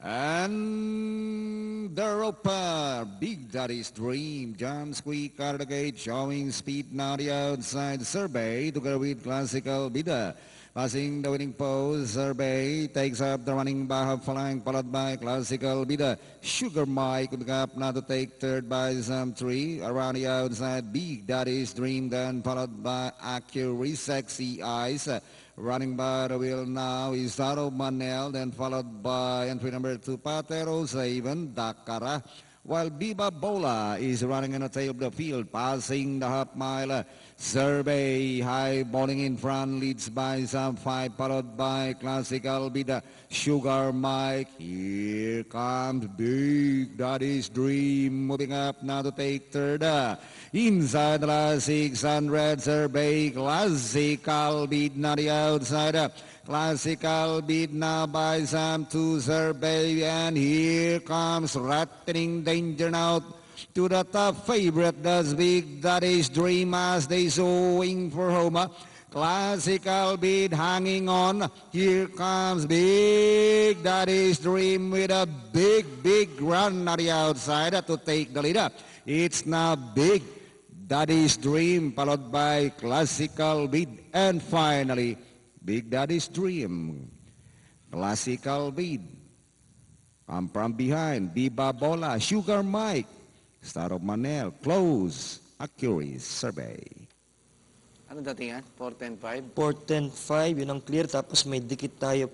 And the roper, Big Daddy's Dream, jumps quick out of the gate, showing speed now the outside. Survey together with Classical Bida. Passing the winning pose, Survey takes up the running back flank, followed by Classical Bida. Sugar Mike coming up now to take third by some three. Around the outside, Big Daddy's Dream, then followed by Accuracy, Sexy Eyes. Running by the wheel now is Taro Manel, then followed by entry number 2, Patero Saven, Dakara. While Biba Bola is running in the tail of the field, passing the half mile. Survey high bowling in front, leads by some 5, followed by Classical Bida. Sugar Mike, here comes Big Daddy's Dream, moving up now to take third. Inside the last 600, Survey, Classical Bid now the outside. Classical Bid now by some 2, Survey, and here comes Rattling Danger now to the top favorite. Does Big Daddy's Dream as they sowing for home. Classical Bid hanging on. Here comes Big Daddy's Dream with a big run on the outside to take the lead. It's now Big Daddy's Dream followed by Classical Bid, and finally Big Daddy's Dream. Classical Bid. From behind, Biba Bola, Sugar Mike, Star of Manel, Close, Accuracy, Survey. Ano datingan? 4-10-5? 4-10-5, yun ang clear. Tapos may dikit tayo